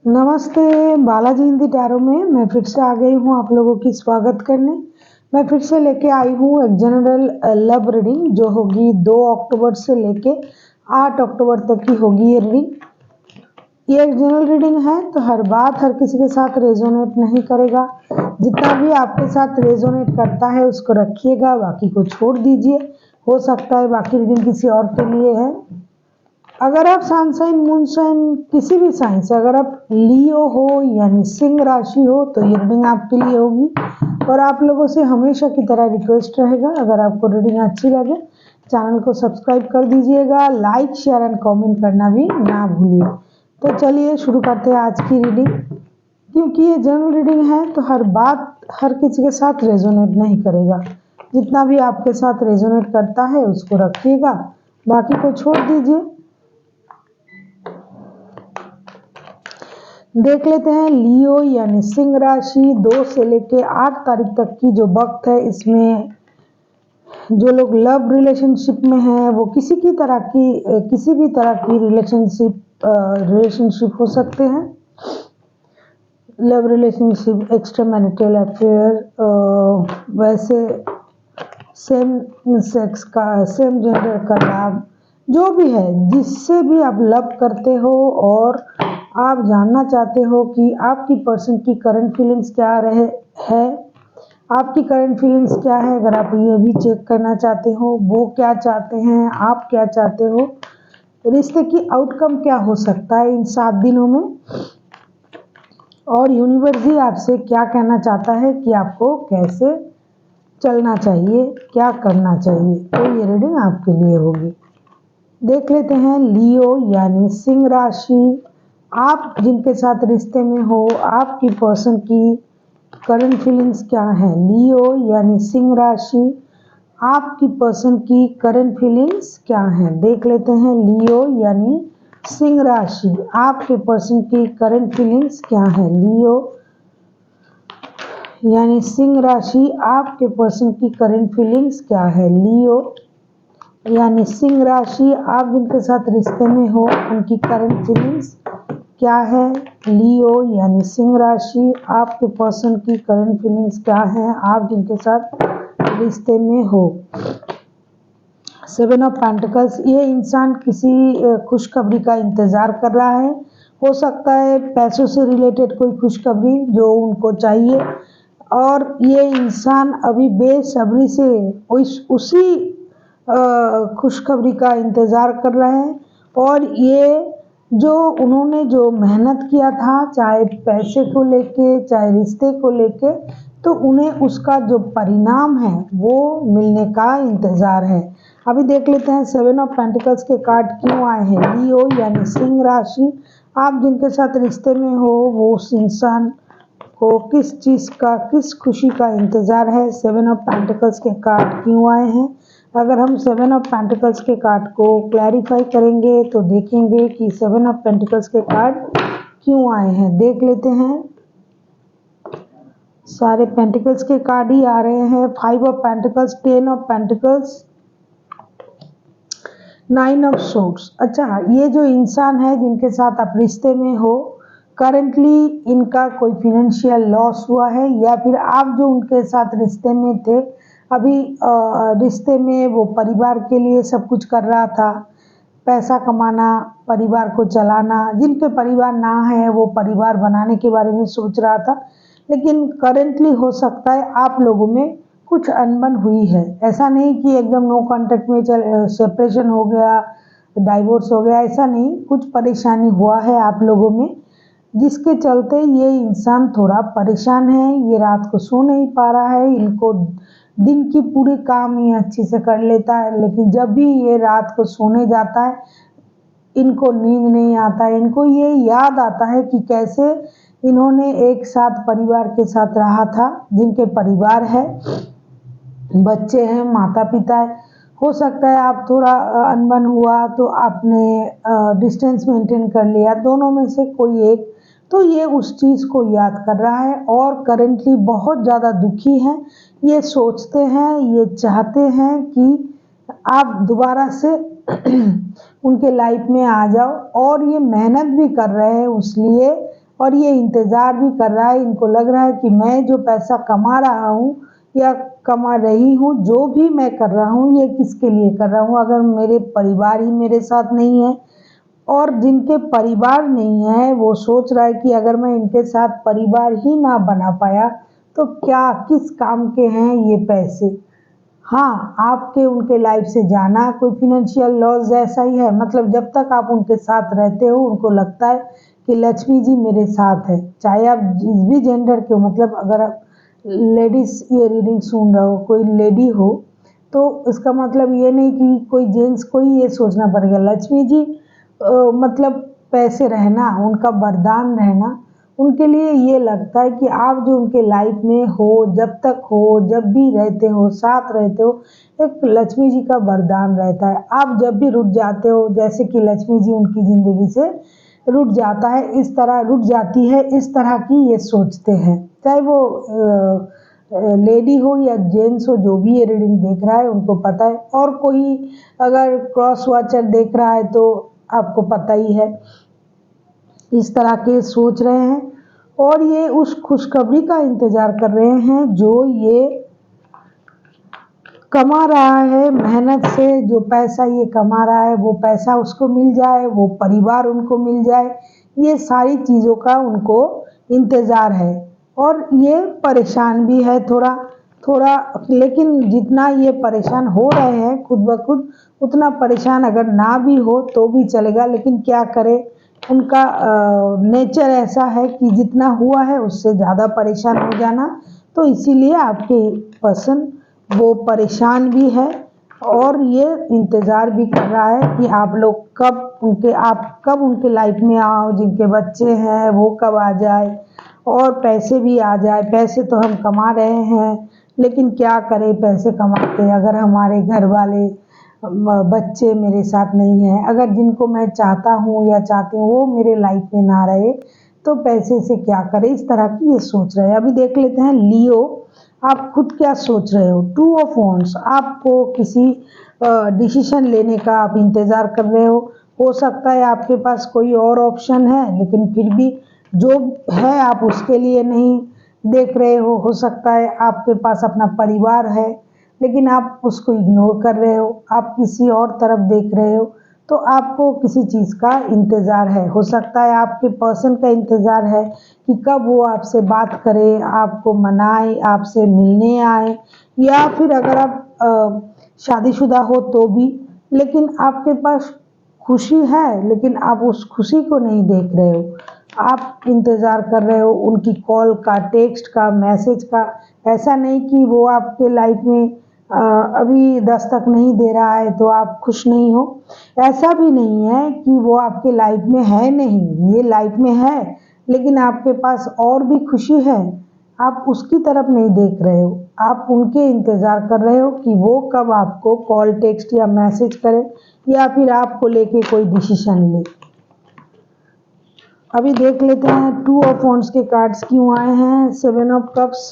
नमस्ते। बालाजी हिंदी टैरो में मैं फिर से आ गई हूँ आप लोगों की स्वागत करने। मैं फिर से लेके आई हूँ एक जनरल लव रीडिंग जो होगी 2 अक्टूबर से लेके 8 अक्टूबर तक की होगी ये रीडिंग। ये एक जनरल रीडिंग है तो हर बात हर किसी के साथ रेजोनेट नहीं करेगा। जितना भी आपके साथ रेजोनेट करता है उसको रखिएगा, बाकी को छोड़ दीजिए। हो सकता है बाकी रीडिंग किसी और के लिए है। अगर आप सन साइन मून साइन किसी भी साइन से अगर आप लियो हो यानी सिंह राशि हो तो ये रीडिंग आपके लिए होगी। और आप लोगों से हमेशा की तरह रिक्वेस्ट रहेगा, अगर आपको रीडिंग अच्छी लगे चैनल को सब्सक्राइब कर दीजिएगा, लाइक शेयर एंड कमेंट करना भी ना भूलिए। तो चलिए शुरू करते हैं आज की रीडिंग। क्योंकि ये जनरल रीडिंग है तो हर बात हर किसी के साथ रेजोनेट नहीं करेगा। जितना भी आपके साथ रेजोनेट करता है उसको रखिएगा, बाकी को छोड़ दीजिए। देख लेते हैं लियो यानी सिंह राशि 2 से लेके 8 तारीख तक की जो वक्त है, इसमें जो लोग लव रिलेशनशिप में हैं वो किसी भी तरह की रिलेशनशिप हो सकते हैं। Love relationship, extra marital affair, वैसे सेम सेक्स का, सेम जेंडर का लव, जो भी है जिससे भी आप लव करते हो और आप जानना चाहते हो कि आपकी पर्सन की करंट फीलिंग्स क्या रहे है, आपकी करंट फीलिंग्स क्या है। अगर आप ये भी चेक करना चाहते हो वो क्या चाहते हैं, आप क्या चाहते हो, रिश्ते की आउटकम क्या हो सकता है इन 7 दिनों में, और यूनिवर्स भी आपसे क्या कहना चाहता है कि आपको कैसे चलना चाहिए, क्या करना चाहिए। तो ये रीडिंग आपके लिए होगी। देख लेते हैं लियो यानी सिंह राशि, आप जिनके साथ रिश्ते में हो आपकी पर्सन की करंट फीलिंग्स क्या है। लियो यानी सिंह राशि, आपकी पर्सन की करंट फीलिंग्स क्या है। देख लेते हैं लियो यानी सिंह राशि, आपके पर्सन की करंट फीलिंग्स क्या है। लियो यानी सिंह राशि, आपके पर्सन की करंट फीलिंग्स क्या है। लियो यानी सिंह राशि, आप जिनके साथ रिश्ते में हो उनकी करंट फीलिंग्स क्या है। लियो यानी सिंह राशि, आपके पर्सन की करंट फीलिंग्स क्या है, आप जिनके साथ रिश्ते में हो। 7 ऑफ पेंटिकल्स, ये इंसान किसी खुशखबरी का इंतज़ार कर रहा है। हो सकता है पैसों से रिलेटेड कोई खुशखबरी जो उनको चाहिए, और ये इंसान अभी बेसब्री से उसी खुशखबरी का इंतज़ार कर रहे हैं। और ये जो उन्होंने जो मेहनत किया था, चाहे पैसे को लेके चाहे रिश्ते को लेके, तो उन्हें उसका जो परिणाम है वो मिलने का इंतज़ार है। अभी देख लेते हैं 7 ऑफ पेंटिकल्स के कार्ड क्यों आए हैं। लियो यानी सिंह राशि, आप जिनके साथ रिश्ते में हो वो उस इंसान को किस चीज़ का, किस खुशी का इंतज़ार है। 7 ऑफ पेंटिकल्स के कार्ड क्यों आए हैं। अगर हम 7 ऑफ पेंटिकल्स के कार्ड को क्लैरिफाई करेंगे तो देखेंगे कि 7 ऑफ पेंटिकल्स के कार्ड क्यों आए हैं। देख लेते हैं, सारे पेंटिकल्स के कार्ड ही आ रहे हैं। 5 of pentacles, 10 of pentacles, 9 of swords. अच्छा, ये जो इंसान है जिनके साथ आप रिश्ते में हो, करंटली इनका कोई फिनेंशियल लॉस हुआ है, या फिर आप जो उनके साथ रिश्ते में थे अभी रिश्ते में वो परिवार के लिए सब कुछ कर रहा था, पैसा कमाना, परिवार को चलाना। जिनके परिवार ना है वो परिवार बनाने के बारे में सोच रहा था, लेकिन करंटली हो सकता है आप लोगों में कुछ अनबन हुई है। ऐसा नहीं कि एकदम नो कांटेक्ट में सेपरेशन हो गया, डाइवोर्स हो गया, ऐसा नहीं, कुछ परेशानी हुआ है आप लोगों में, जिसके चलते ये इंसान थोड़ा परेशान है। ये रात को सो नहीं पा रहा है, इनको दिन की पूरी काम ये अच्छे से कर लेता है, लेकिन जब भी ये रात को सोने जाता है इनको नींद नहीं आता है। इनको ये याद आता है कि कैसे इन्होंने एक साथ परिवार के साथ रहा था, जिनके परिवार है, बच्चे हैं, माता पिता है। हो सकता है आप थोड़ा अनबन हुआ तो आपने डिस्टेंस मेंटेन कर लिया, दोनों में से कोई एक, तो ये उस चीज़ को याद कर रहा है और करंटली बहुत ज़्यादा दुखी है। ये सोचते हैं, ये चाहते हैं कि आप दोबारा से उनके लाइफ में आ जाओ, और ये मेहनत भी कर रहे हैं उस लिए, और ये इंतज़ार भी कर रहा है। इनको लग रहा है कि मैं जो पैसा कमा रहा हूँ या कमा रही हूँ, जो भी मैं कर रहा हूँ ये किसके लिए कर रहा हूँ, अगर मेरे परिवार ही मेरे साथ नहीं है। और जिनके परिवार नहीं है वो सोच रहा है कि अगर मैं इनके साथ परिवार ही ना बना पाया तो क्या किस काम के हैं ये पैसे। हाँ, आपके उनके लाइफ से जाना कोई फाइनेंशियल लॉस जैसा ही है। मतलब जब तक आप उनके साथ रहते हो उनको लगता है कि लक्ष्मी जी मेरे साथ है, चाहे आप जिस भी जेंडर के हो। मतलब अगर आप लेडीज ये रीडिंग सुन रहे हो, कोई लेडी हो, तो इसका मतलब ये नहीं कि कोई जेंट्स को ही ये सोचना पड़ेगा। लक्ष्मी जी मतलब पैसे रहना, उनका वरदान रहना, उनके लिए ये लगता है कि आप जो उनके लाइफ में हो, जब तक हो, जब भी रहते हो, साथ रहते हो, एक लक्ष्मी जी का वरदान रहता है। आप जब भी रुठ जाते हो, जैसे कि लक्ष्मी जी उनकी ज़िंदगी से रुठ जाता है, इस तरह रुठ जाती है, इस तरह की ये सोचते हैं। चाहे वो लेडी हो या जेंट्स हो, जो भी ये रीडिंग देख रहा है उनको पता है। और कोई अगर क्रॉस वॉचर देख रहा है तो आपको पता ही है, इस तरह के सोच रहे हैं। और ये उस खुशखबरी का इंतज़ार कर रहे हैं जो ये कमा रहा है मेहनत से। जो पैसा ये कमा रहा है वो पैसा उसको मिल जाए, वो परिवार उनको मिल जाए, ये सारी चीज़ों का उनको इंतज़ार है। और ये परेशान भी है थोड़ा थोड़ा, लेकिन जितना ये परेशान हो रहे हैं खुद ब खुद, उतना परेशान अगर ना भी हो तो भी चलेगा। लेकिन क्या करें, उनका नेचर ऐसा है कि जितना हुआ है उससे ज़्यादा परेशान हो जाना। तो इसीलिए आपके पर्सन वो परेशान भी है और ये इंतज़ार भी कर रहा है कि आप कब उनके लाइफ में आओ। जिनके बच्चे हैं वो कब आ जाए और पैसे भी आ जाए। पैसे तो हम कमा रहे हैं, लेकिन क्या करें पैसे कमाते अगर हमारे घर वाले बच्चे मेरे साथ नहीं हैं, अगर जिनको मैं चाहता हूँ या चाहती हूँ वो मेरे लाइफ में ना रहे तो पैसे से क्या करें। इस तरह की ये सोच रहे हैं। अभी देख लेते हैं लियो, आप खुद क्या सोच रहे हो। टू ऑफ वॉन्ड्स, आपको किसी डिसीजन लेने का आप इंतज़ार कर रहे हो सकता है आपके पास कोई और ऑप्शन है, लेकिन फिर भी जो है आप उसके लिए नहीं देख रहे हो सकता है आपके पास अपना परिवार है लेकिन आप उसको इग्नोर कर रहे हो, आप किसी और तरफ देख रहे हो। तो आपको किसी चीज़ का इंतज़ार है, हो सकता है आपके पर्सन का इंतज़ार है कि कब वो आपसे बात करे, आपको मनाए, आपसे मिलने आए। या फिर अगर आप शादीशुदा हो तो भी, लेकिन आपके पास खुशी है लेकिन आप उस खुशी को नहीं देख रहे हो। आप इंतज़ार कर रहे हो उनकी कॉल का, टेक्स्ट का, मैसेज का। ऐसा नहीं कि वो आपके लाइफ में अभी दस्तक नहीं दे रहा है तो आप खुश नहीं हो। ऐसा भी नहीं है कि वो आपके लाइफ में है नहीं, ये लाइफ में है, लेकिन आपके पास और भी खुशी है। आप उसकी तरफ नहीं देख रहे हो, आप उनके इंतज़ार कर रहे हो कि वो कब आपको कॉल, टेक्स्ट या मैसेज करे या फिर आपको लेके कोई डिसीजन ले। अभी देख लेते हैं टू ऑफ वॉन्ड्स के कार्ड्स क्यों आए हैं। Seven of cups,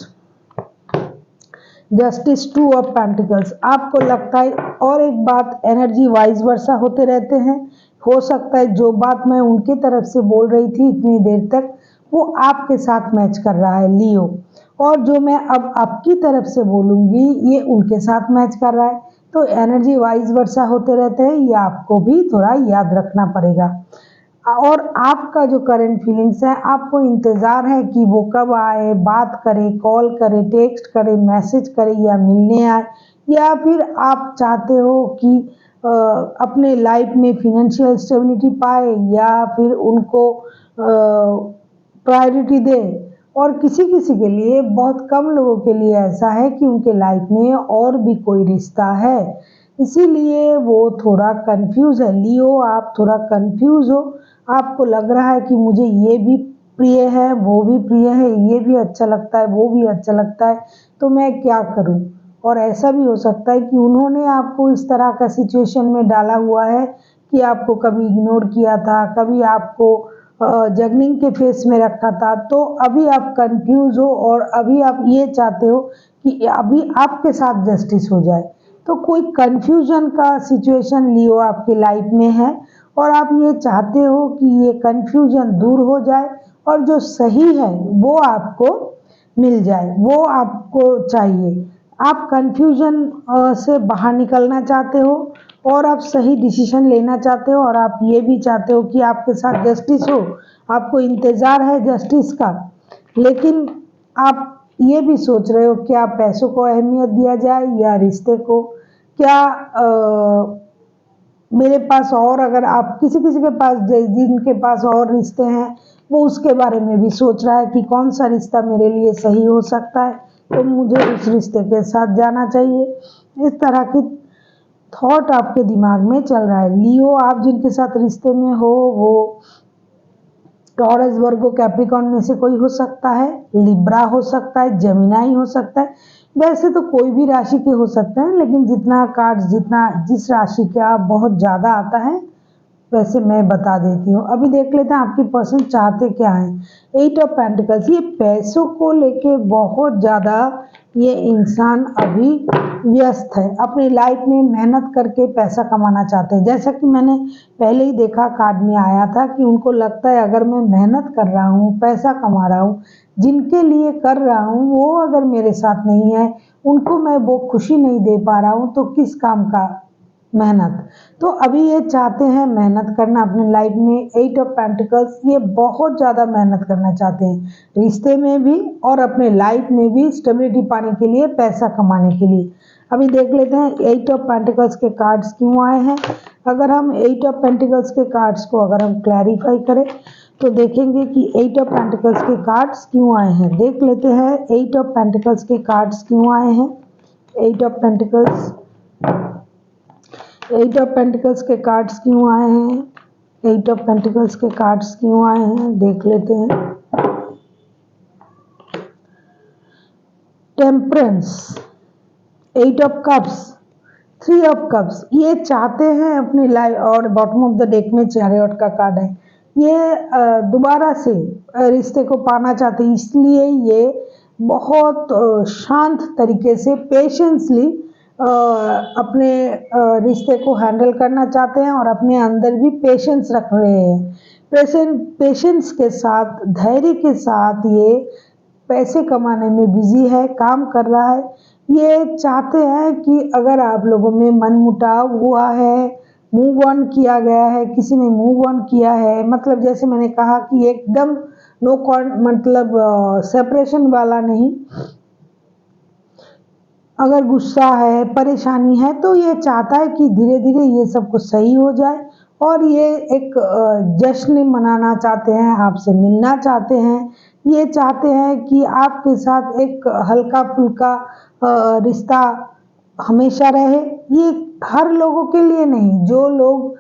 justice, two of pentacles. आपको लगता है, और एक बात, एनर्जी वाइज वर्सा होते रहते हैं। हो सकता है जो बात मैं उनकी तरफ से बोल रही थी इतनी देर तक वो आपके साथ मैच कर रहा है लियो, और जो मैं अब आपकी तरफ से बोलूँगी ये उनके साथ मैच कर रहा है। तो एनर्जी वाइज वर्सा होते रहते हैं, ये आपको भी थोड़ा याद रखना पड़ेगा। और आपका जो करंट फीलिंग्स है, आपको इंतज़ार है कि वो कब आए, बात करे, कॉल करे, टेक्स्ट करे, मैसेज करे या मिलने आए। या फिर आप चाहते हो कि अपने लाइफ में फिनेंशियल स्टेबिलिटी पाए या फिर उनको प्रायोरिटी दे। और किसी किसी के लिए, बहुत कम लोगों के लिए ऐसा है कि उनके लाइफ में और भी कोई रिश्ता है, इसीलिए वो थोड़ा कंफ्यूज है। लियो, आप थोड़ा कंफ्यूज हो, आपको लग रहा है कि मुझे ये भी प्रिय है, वो भी प्रिय है, ये भी अच्छा लगता है, वो भी अच्छा लगता है, तो मैं क्या करूं। और ऐसा भी हो सकता है कि उन्होंने आपको इस तरह का सिचुएशन में डाला हुआ है कि आपको कभी इग्नोर किया था, कभी आपको जगनिंग के फेस में रखा था। तो अभी आप कंफ्यूज हो और अभी आप ये चाहते हो कि अभी आपके साथ जस्टिस हो जाए। तो कोई कंफ्यूजन का सिचुएशन लियो आपकी लाइफ में है और आप ये चाहते हो कि ये कंफ्यूजन दूर हो जाए और जो सही है वो आपको मिल जाए, वो आपको चाहिए। आप कंफ्यूजन से बाहर निकलना चाहते हो और आप सही डिसीजन लेना चाहते हो और आप ये भी चाहते हो कि आपके साथ जस्टिस हो, आपको इंतज़ार है जस्टिस का, लेकिन आप ये भी सोच रहे हो क्या पैसों को अहमियत दिया जाए या रिश्ते को, क्या मेरे पास, और अगर आप किसी किसी के पास जिनके पास और रिश्ते हैं वो उसके बारे में भी सोच रहा है कि कौन सा रिश्ता मेरे लिए सही हो सकता है, तो मुझे उस रिश्ते के साथ जाना चाहिए। इस तरह की थॉट आपके दिमाग में चल रहा है। लियो, आप जिनके साथ रिश्ते में हो वो टॉरस, वर्गो, कैप्रिकॉर्न में से कोई हो सकता है, लिब्रा हो सकता है, जेमिनाई हो सकता है। वैसे तो कोई भी राशि के हो सकते हैं, लेकिन जितना कार्ड्स, जितना जिस राशि का बहुत ज़्यादा आता है वैसे मैं बता देती हूँ। अभी देख लेते हैं आपकी पर्सन चाहते क्या हैं। 8 ऑफ पेंटिकल्स, ये पैसों को लेके बहुत ज़्यादा ये इंसान अभी व्यस्त है, अपनी लाइफ में मेहनत करके पैसा कमाना चाहते हैं। जैसा कि मैंने पहले ही देखा कार्ड में आया था कि उनको लगता है अगर मैं मेहनत कर रहा हूँ, पैसा कमा रहा हूँ, जिनके लिए कर रहा हूँ वो अगर मेरे साथ नहीं है, उनको मैं वो खुशी नहीं दे पा रहा हूँ, तो किस काम का मेहनत। तो अभी ये चाहते हैं मेहनत करना अपनी लाइफ में। 8 ऑफ पेंटिकल्स, ये बहुत ज़्यादा मेहनत करना चाहते हैं, रिश्ते में भी और अपने लाइफ में भी स्टेबिलिटी पाने के लिए, पैसा कमाने के लिए। अभी देख लेते हैं 8 ऑफ पेंटिकल्स के कार्ड्स क्यों आए हैं। अगर हम 8 ऑफ पेंटिकल्स के कार्ड्स को अगर हम क्लैरिफाई करें तो देखेंगे कि 8 ऑफ पेंटिकल्स के कार्ड्स क्यों आए हैं। देख लेते हैं 8 ऑफ पेंटिकल्स के कार्ड्स क्यों आए हैं। 8 ऑफ पेंटिकल्स, 8 ऑफ पेंटिकल्स के कार्ड्स क्यों आए हैं। 8 ऑफ पेंटिकल्स के कार्ड्स क्यों आए हैं देख लेते हैं। Temperance, 8 of cups, 3 of cups, ये चाहते हैं अपनी लाइफ, और बॉटम ऑफ द डेक में चैरियट का कार्ड है। ये दोबारा से रिश्ते को पाना चाहते हैं, इसलिए ये बहुत शांत तरीके से पेशेंसली अपने रिश्ते को हैंडल करना चाहते हैं और अपने अंदर भी पेशेंस रख रहे हैं। पेशेंस के साथ, धैर्य के साथ ये पैसे कमाने में बिजी है, काम कर रहा है। ये चाहते हैं कि अगर आप लोगों में मनमुटाव हुआ है, मूव ऑन किया गया है, किसी ने मूव ऑन किया है, मतलब जैसे मैंने कहा कि एकदम नो मतलब सेपरेशन वाला नहीं, अगर गुस्सा है, परेशानी है, तो ये चाहता है कि धीरे धीरे ये सब कुछ सही हो जाए और ये एक जश्न मनाना चाहते हैं, आपसे मिलना चाहते हैं। ये चाहते हैं कि आपके साथ एक हल्का फुल्का रिश्ता हमेशा रहे। ये हर लोगों के लिए नहीं, जो लोग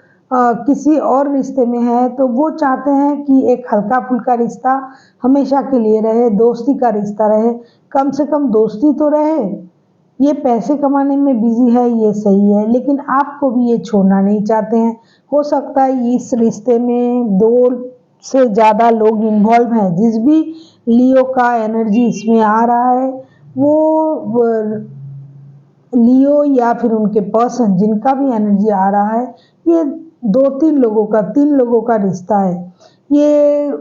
किसी और रिश्ते में है तो वो चाहते हैं कि एक हल्का फुल्का रिश्ता हमेशा के लिए रहे, दोस्ती का रिश्ता रहे, कम से कम दोस्ती तो रहे। ये पैसे कमाने में बिजी है, ये सही है, लेकिन आपको भी ये छोड़ना नहीं चाहते हैं। हो सकता है इस रिश्ते में 2 से ज़्यादा लोग इन्वॉल्व हैं। जिस भी लियो का एनर्जी इसमें आ रहा है वो लियो या फिर उनके पर्सन जिनका भी एनर्जी आ रहा है, ये 2-3 लोगों का, 3 लोगों का रिश्ता है। ये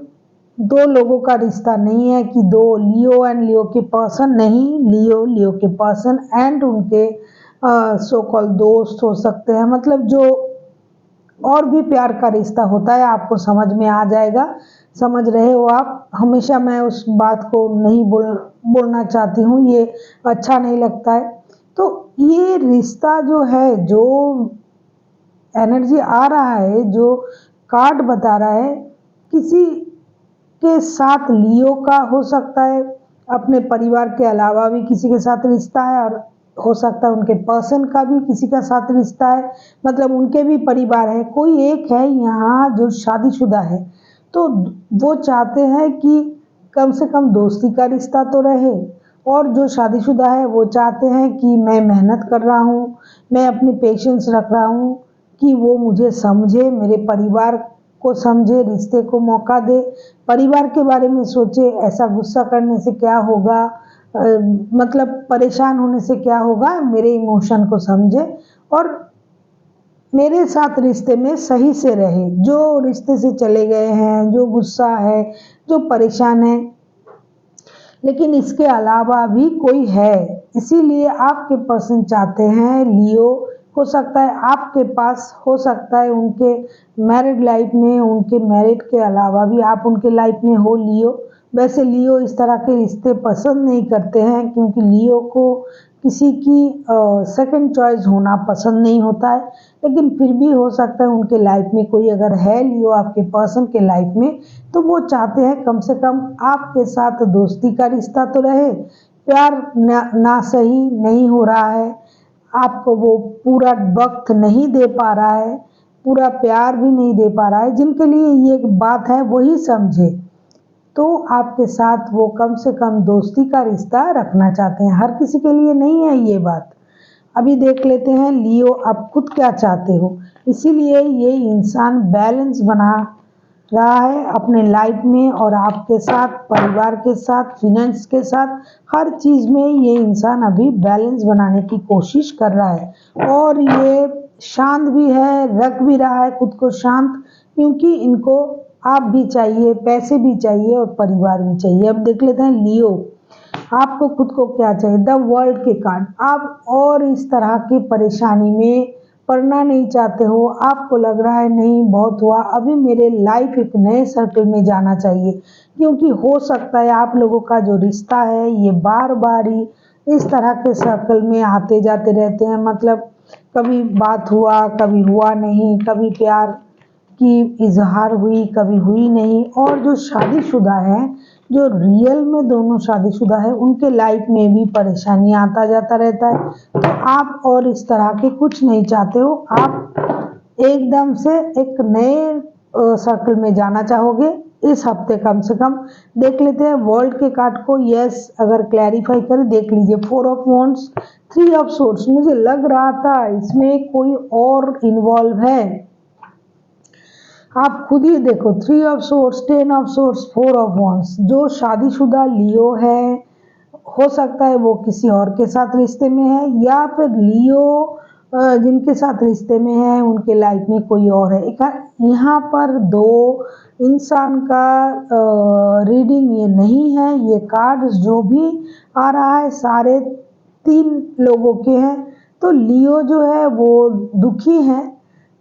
2 लोगों का रिश्ता नहीं है कि 2 लियो एंड लियो के पर्सन, नहीं, लियो, लियो के पर्सन एंड उनके सो कॉल दोस्त हो सकते हैं। मतलब जो और भी प्यार का रिश्ता होता है, आपको समझ में आ जाएगा, समझ रहे हो आप। हमेशा मैं उस बात को नहीं बोलना चाहती हूँ, ये अच्छा नहीं लगता है। तो ये रिश्ता जो है, जो एनर्जी आ रहा है, जो कार्ड बता रहा है, किसी के साथ लियो का हो सकता है, अपने परिवार के अलावा भी किसी के साथ रिश्ता है, और हो सकता है उनके पर्सन का भी किसी का साथ रिश्ता है, मतलब उनके भी परिवार है। कोई एक है यहाँ जो शादीशुदा है, तो वो चाहते हैं कि कम से कम दोस्ती का रिश्ता तो रहे, और जो शादीशुदा है वो चाहते हैं कि मैं मेहनत कर रहा हूँ, मैं अपनी पेशेंस रख रहा हूँ कि वो मुझे समझे, मेरे परिवार को समझे, रिश्ते को मौका दे, परिवार के बारे में सोचे, ऐसा गुस्सा करने से क्या होगा, मतलब परेशान होने से क्या होगा, मेरे इमोशन को समझे और मेरे साथ रिश्ते में सही से रहे, जो रिश्ते से चले गए हैं, जो गुस्सा है, जो परेशान है, लेकिन इसके अलावा भी कोई है। इसीलिए आपके पर्सन चाहते हैं लियो, हो सकता है आपके पास, हो सकता है उनके मैरिड लाइफ में, उनके मैरिड के अलावा भी आप उनके लाइफ में हो लियो। वैसे लियो इस तरह के रिश्ते पसंद नहीं करते हैं, क्योंकि लियो को किसी की सेकंड चॉइस होना पसंद नहीं होता है। लेकिन फिर भी हो सकता है उनके लाइफ में कोई अगर है लियो आपके पर्सन के लाइफ में, तो वो चाहते हैं कम से कम आपके साथ दोस्ती का रिश्ता तो रहे, प्यार ना सही नहीं हो रहा है, आपको वो पूरा वक्त नहीं दे पा रहा है, पूरा प्यार भी नहीं दे पा रहा है, जिनके लिए ये बात है वही समझे, तो आपके साथ वो कम से कम दोस्ती का रिश्ता रखना चाहते हैं। हर किसी के लिए नहीं है ये बात। अभी देख लेते हैं लियो आप खुद क्या चाहते हो। इसीलिए ये इंसान बैलेंस बना रहा है अपने लाइफ में, और आपके साथ, परिवार के साथ, फिनेंस के साथ, हर चीज़ में ये इंसान अभी बैलेंस बनाने की कोशिश कर रहा है। और ये शांत भी है, रख भी रहा है खुद को शांत, क्योंकि इनको आप भी चाहिए, पैसे भी चाहिए और परिवार भी चाहिए। अब देख लेते हैं लियो आपको खुद को क्या चाहिए। द वर्ल्ड के कार्ड, आप और इस तरह की परेशानी में पढ़ना नहीं चाहते हो, आपको लग रहा है नहीं बहुत हुआ, अभी मेरे लाइफ एक नए सर्कल में जाना चाहिए, क्योंकि हो सकता है आप लोगों का जो रिश्ता है ये बार बार ही इस तरह के सर्कल में आते जाते रहते हैं। मतलब कभी बात हुआ, कभी हुआ नहीं, कभी प्यार की इजहार हुई, कभी हुई नहीं। और जो शादीशुदा है, जो रियल में दोनों शादीशुदा है, उनके लाइफ में भी परेशानी आता जाता रहता है। तो आप और इस तरह के कुछ नहीं चाहते हो, आप एकदम से एक नए सर्कल में जाना चाहोगे इस हफ्ते कम से कम। देख लेते हैं वर्ल्ड के कार्ड को। यस, अगर क्लैरिफाई करें, देख लीजिए 4 ऑफ वॉन्ड्स, 3 ऑफ सोर्ड्स। मुझे लग रहा था इसमें कोई और इन्वॉल्व है, आप खुद ही देखो। 3 of swords, 10 of swords, 4 of wands. जो शादीशुदा लियो है, हो सकता है वो किसी और के साथ रिश्ते में है, या फिर लियो जिनके साथ रिश्ते में है उनके लाइफ में कोई और है। यहाँ पर दो इंसान का रीडिंग ये नहीं है। ये कार्ड्स जो भी आ रहा है सारे 3 लोगों के हैं। तो लियो जो है वो दुखी है,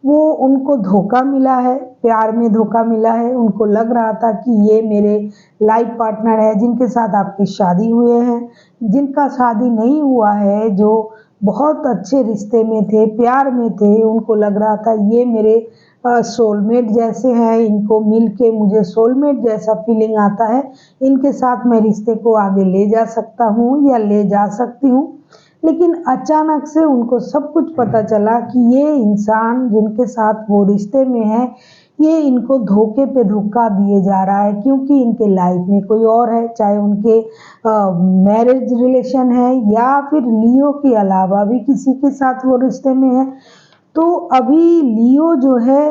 वो उनको धोखा मिला है, प्यार में धोखा मिला है। उनको लग रहा था कि ये मेरे लाइफ पार्टनर है, जिनके साथ आपकी शादी हुए हैं, जिनका शादी नहीं हुआ है, जो बहुत अच्छे रिश्ते में थे, प्यार में थे। उनको लग रहा था ये मेरे सोलमेट जैसे हैं, इनको मिल के मुझे सोलमेट जैसा फीलिंग आता है, इनके साथ मैं रिश्ते को आगे ले जा सकता हूँ या ले जा सकती हूँ। लेकिन अचानक से उनको सब कुछ पता चला कि ये इंसान जिनके साथ वो रिश्ते में है, ये इनको धोखे पे धोखा दिए जा रहा है, क्योंकि इनके लाइफ में कोई और है। चाहे उनके मैरिज रिलेशन है या फिर लियो के अलावा भी किसी के साथ वो रिश्ते में है। तो अभी लियो जो है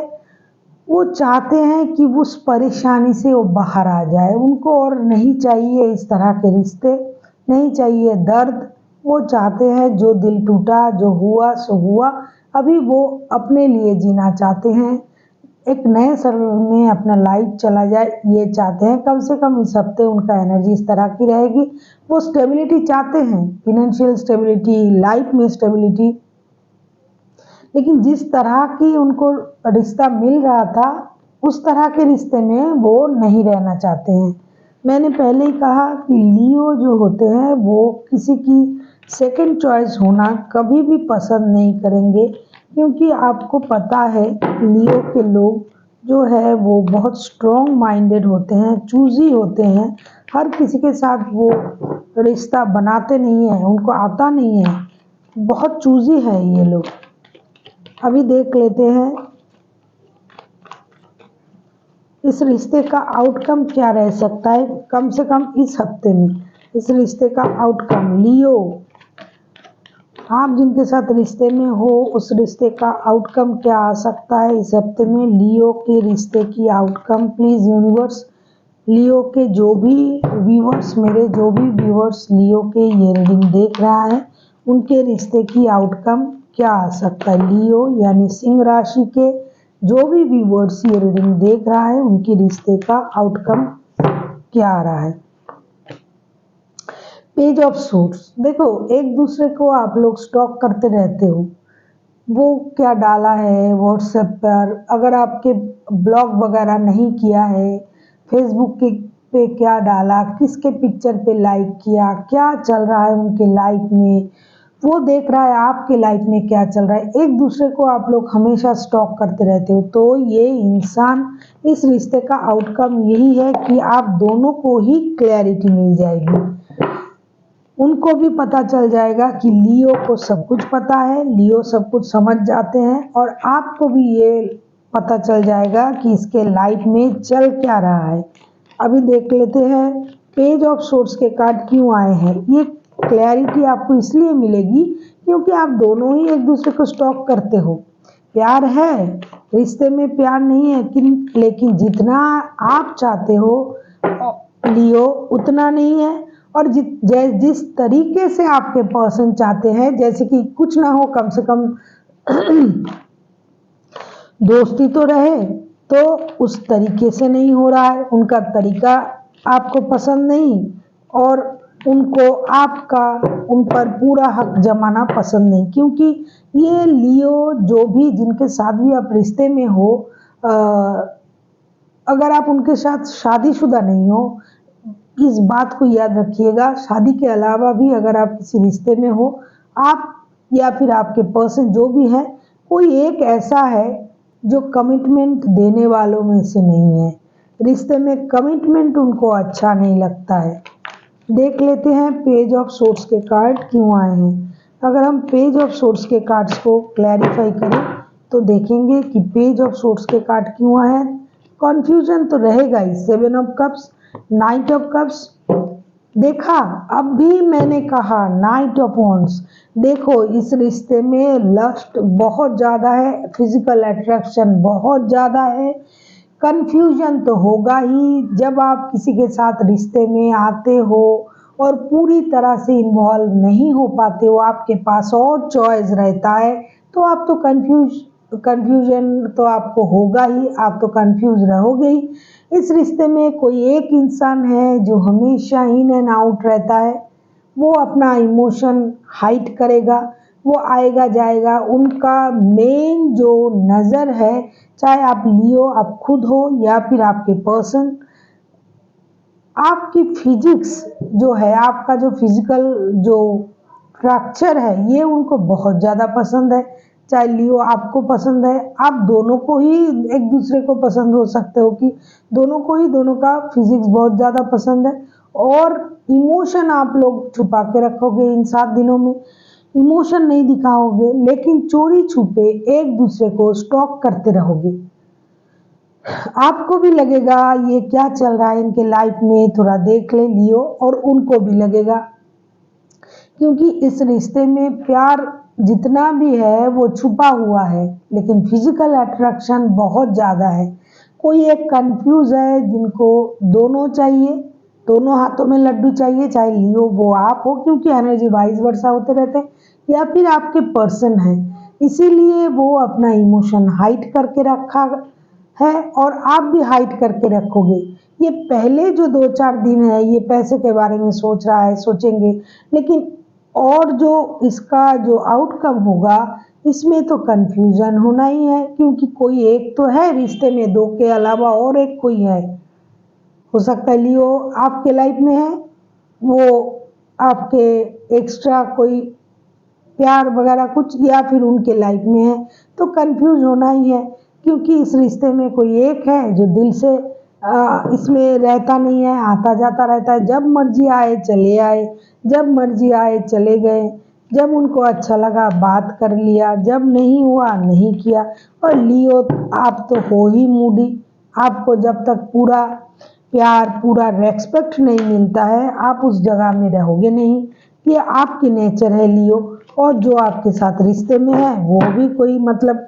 वो चाहते हैं कि उस परेशानी से वो बाहर आ जाए। उनको और नहीं चाहिए इस तरह के रिश्ते, नहीं चाहिए दर्द। वो चाहते हैं जो दिल टूटा, जो हुआ सो हुआ, अभी वो अपने लिए जीना चाहते हैं, एक नए सर्कल में अपना लाइफ चला जाए ये चाहते हैं। कम से कम इस हफ्ते उनका एनर्जी इस तरह की रहेगी। वो स्टेबिलिटी चाहते हैं, फिनेंशियल स्टेबिलिटी, लाइफ में स्टेबिलिटी। लेकिन जिस तरह की उनको रिश्ता मिल रहा था, उस तरह के रिश्ते में वो नहीं रहना चाहते हैं। मैंने पहले ही कहा कि लियो जो होते हैं वो किसी की सेकंड चॉइस होना कभी भी पसंद नहीं करेंगे, क्योंकि आपको पता है लियो के लोग जो है वो बहुत स्ट्रॉन्ग माइंडेड होते हैं, चूजी होते हैं। हर किसी के साथ वो रिश्ता बनाते नहीं हैं, उनको आता नहीं है, बहुत चूजी है ये लोग। अभी देख लेते हैं इस रिश्ते का आउटकम क्या रह सकता है कम से कम इस हफ्ते में। इस रिश्ते का आउटकम लियो, आप जिनके साथ रिश्ते में हो उस रिश्ते का आउटकम क्या आ सकता है इस हफ्ते में। लियो के रिश्ते की आउटकम प्लीज़ यूनिवर्स, लियो के जो भी व्यूअर्स, मेरे जो भी व्यूअर्स लियो के ये रीडिंग देख रहा है, उनके रिश्ते की आउटकम क्या आ सकता है। लियो यानी सिंह राशि के जो भी व्यूअर्स ये रीडिंग देख रहा है उनके रिश्ते का आउटकम क्या आ रहा है। पेज ऑफ सूट्स, देखो एक दूसरे को आप लोग स्टॉक करते रहते हो, वो क्या डाला है व्हाट्सएप पर, अगर आपके ब्लॉग वगैरह नहीं किया है, फेसबुक के पे क्या डाला, किसके पिक्चर पे लाइक किया, क्या चल रहा है उनके लाइफ में, वो देख रहा है आपके लाइफ में क्या चल रहा है। एक दूसरे को आप लोग हमेशा स्टॉक करते रहते हो, तो ये इंसान, इस रिश्ते का आउटकम यही है कि आप दोनों को ही क्लैरिटी मिल जाएगी। उनको भी पता चल जाएगा कि लियो को सब कुछ पता है, लियो सब कुछ समझ जाते हैं, और आपको भी ये पता चल जाएगा कि इसके लाइफ में चल क्या रहा है। अभी देख लेते हैं पेज ऑफ सोर्स के कार्ड क्यों आए हैं। ये क्लैरिटी आपको इसलिए मिलेगी क्योंकि आप दोनों ही एक दूसरे को स्टॉक करते हो। प्यार है, रिश्ते में प्यार नहीं है, लेकिन जितना आप चाहते हो लियो उतना नहीं है, और जिस तरीके से आपके पर्सन चाहते हैं, जैसे कि कुछ ना हो कम से कम दोस्ती तो रहे, तो उस तरीके से नहीं हो रहा है। उनका तरीका आपको पसंद नहीं, और उनको आपका उन पर पूरा हक जमाना पसंद नहीं, क्योंकि ये लियो जो भी जिनके साथ भी आप रिश्ते में हो, अगर आप उनके साथ शादीशुदा नहीं हो, इस बात को याद रखिएगा, शादी के अलावा भी अगर आप किसी रिश्ते में हो, आप या फिर आपके पर्सन जो भी है, कोई एक ऐसा है जो कमिटमेंट देने वालों में से नहीं है। रिश्ते में कमिटमेंट उनको अच्छा नहीं लगता है। देख लेते हैं पेज ऑफ सोर्स के कार्ड क्यों आए हैं। अगर हम पेज ऑफ सोर्स के कार्ड्स को क्लैरिफाई करें तो देखेंगे कि पेज ऑफ सोर्स के कार्ड क्यों आए हैं। कन्फ्यूजन तो रहेगा ही। 7 of cups, night of cups, देखा अब भी मैंने कहा नाइट ऑफ वॉन्ड्स। देखो इस रिश्ते में लस्ट बहुत ज़्यादा है, फिजिकल अट्रैक्शन बहुत ज़्यादा है, कन्फ्यूजन तो होगा ही। जब आप किसी के साथ रिश्ते में आते हो और पूरी तरह से इन्वॉल्व नहीं हो पाते हो, आपके पास और चॉइस रहता है, तो आप तो कन्फ्यूजन तो आपको होगा ही, आप तो कंफ्यूज रहोगे ही। इस रिश्ते में कोई एक इंसान है जो हमेशा इन एंड आउट रहता है, वो अपना इमोशन हाइड करेगा, वो आएगा जाएगा। उनका मेन जो नज़र है, चाहे आप लियो, आप खुद हो या फिर आपके पर्सन, आपकी फिजिक्स जो है, आपका जो फिजिकल जो फ्रैक्चर है, ये उनको बहुत ज़्यादा पसंद है। चाहे लियो आपको पसंद है, आप दोनों को ही एक दूसरे को पसंद हो सकते हो कि दोनों को ही दोनों का फिजिक्स बहुत ज़्यादा पसंद है। और इमोशन आप लोग छुपा के रखोगे, इन 7 दिनों में इमोशन नहीं दिखाओगे, लेकिन चोरी छुपे एक दूसरे को स्टॉक करते रहोगे। आपको भी लगेगा ये क्या चल रहा है इनके लाइफ में, थोड़ा देख ले लियो, और उनको भी लगेगा, क्योंकि इस रिश्ते में प्यार जितना भी है वो छुपा हुआ है, लेकिन फिजिकल अट्रैक्शन बहुत ज़्यादा है। कोई एक कंफ्यूज है जिनको दोनों चाहिए, दोनों हाथों में लड्डू चाहिए, चाहे लियो वो आप हो, क्योंकि एनर्जी वाइस वर्सा होते रहते हैं, या फिर आपके पर्सन है, इसीलिए वो अपना इमोशन हाइड करके रखा है, और आप भी हाइड करके रखोगे। ये पहले जो 2-4 दिन है ये पैसे के बारे में सोच रहा है, सोचेंगे, लेकिन और जो इसका जो आउटकम होगा इसमें तो कंफ्यूजन होना ही है, क्योंकि कोई एक तो है रिश्ते में, दो के अलावा और एक कोई है। हो सकता है लियो आपके लाइफ में है, वो आपके एक्स्ट्रा कोई प्यार वगैरह कुछ, या फिर उनके लाइफ में है, तो कंफ्यूज होना ही है, क्योंकि इस रिश्ते में कोई एक है जो दिल से इसमें रहता नहीं है, आता जाता रहता है, जब मर्जी आए चले आए, जब मर्जी आए चले गए, जब उनको अच्छा लगा बात कर लिया, जब नहीं हुआ नहीं किया। और लियो आप तो हो ही मूडी, आपको जब तक पूरा प्यार पूरा रेस्पेक्ट नहीं मिलता है आप उस जगह में रहोगे नहीं। ये आपकी नेचर है लियो, और जो आपके साथ रिश्ते में है वो भी कोई मतलब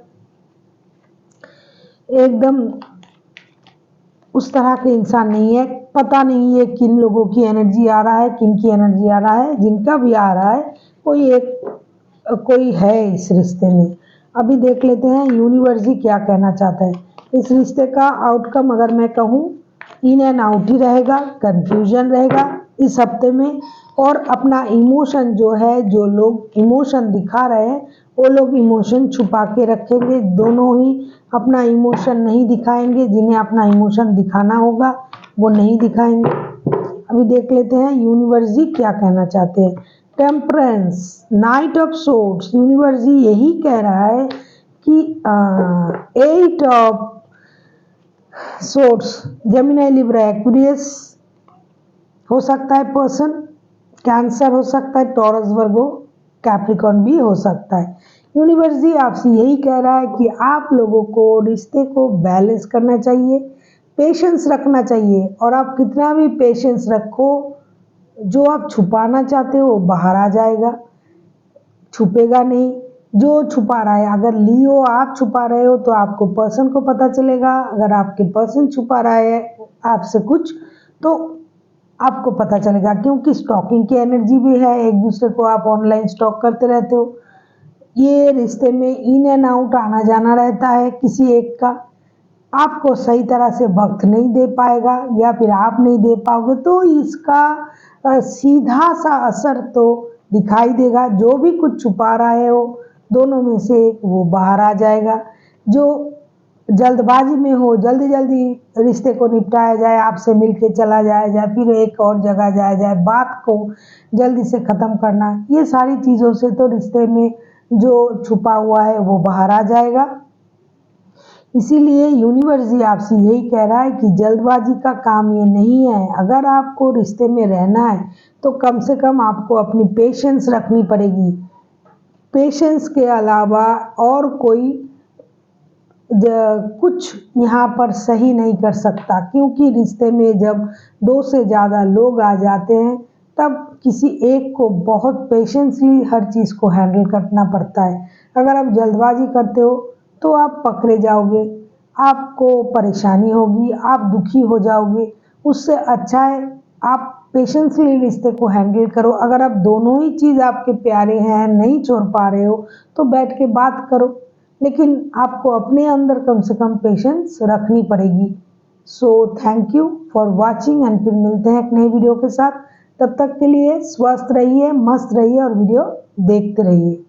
एकदम उस तरह के इंसान नहीं है। पता नहीं है किन लोगों की एनर्जी आ रहा है, किन की एनर्जी आ रहा है, जिनका भी आ रहा है, कोई एक कोई है इस रिश्ते में। अभी देख लेते हैं यूनिवर्स जी क्या कहना चाहता है। इस रिश्ते का आउटकम अगर मैं कहूँ, इन एंड आउट ही रहेगा, कंफ्यूजन रहेगा इस हफ्ते में। और अपना इमोशन जो है, जो लोग इमोशन दिखा रहे हैं वो लोग इमोशन छुपा के रखेंगे। दोनों ही अपना इमोशन नहीं दिखाएंगे, जिन्हें अपना इमोशन दिखाना होगा वो नहीं दिखाएंगे। अभी देख लेते हैं यूनिवर्स जी क्या कहना चाहते हैं। Temperance, knight of swords, universe जी यही कह रहा है कि 8 of swords, Gemini Libra Aquarius हो सकता है पर्सन, कैंसर हो सकता है, टॉरस वर्गो, कैप्रिकॉर्न भी हो सकता है। यूनिवर्स जी आपसे यही कह रहा है कि आप लोगों को रिश्ते को बैलेंस करना चाहिए, पेशेंस रखना चाहिए। और आप कितना भी पेशेंस रखो, जो आप छुपाना चाहते हो वो बाहर आ जाएगा, छुपेगा नहीं। जो छुपा रहा है, अगर लियो आप छुपा रहे हो तो आपको पर्सन को पता चलेगा। अगर आपके पर्सन छुपा रहा है आपसे कुछ तो आपको पता चलेगा, क्योंकि स्टॉकिंग की एनर्जी भी है। एक दूसरे को आप ऑनलाइन स्टॉक करते रहते हो। ये रिश्ते में इन एंड आउट आना जाना रहता है किसी एक का। आपको सही तरह से वक्त नहीं दे पाएगा या फिर आप नहीं दे पाओगे तो इसका सीधा सा असर तो दिखाई देगा। जो भी कुछ छुपा रहा है वो दोनों में से वो बाहर आ जाएगा। जो जल्दबाजी में हो, जल्दी जल्दी रिश्ते को निपटाया जाए, आपसे मिलके चला जाया जाए, फिर एक और जगह जाया जाए, बात को जल्दी से ख़त्म करना, ये सारी चीज़ों से तो रिश्ते में जो छुपा हुआ है वो बाहर आ जाएगा। इसीलिए यूनिवर्स जी आपसे यही कह रहा है कि जल्दबाजी का काम ये नहीं है। अगर आपको रिश्ते में रहना है तो कम से कम आपको अपनी पेशेंस रखनी पड़ेगी। पेशेंस के अलावा और कोई कुछ यहाँ पर सही नहीं कर सकता, क्योंकि रिश्ते में जब 2 से ज़्यादा लोग आ जाते हैं तब किसी एक को बहुत पेशेंसली हर चीज़ को हैंडल करना पड़ता है। अगर आप जल्दबाजी करते हो तो आप पकड़े जाओगे, आपको परेशानी होगी, आप दुखी हो जाओगे। उससे अच्छा है आप पेशेंसली रिश्ते को हैंडल करो। अगर आप दोनों ही चीज़ आपके प्यारे हैं, नहीं छोड़ पा रहे हो तो बैठ के बात करो, लेकिन आपको अपने अंदर कम से कम पेशेंस रखनी पड़ेगी। So thank you for watching and फिर मिलते हैं एक नए वीडियो के साथ। तब तक के लिए स्वस्थ रहिए, मस्त रहिए और वीडियो देखते रहिए।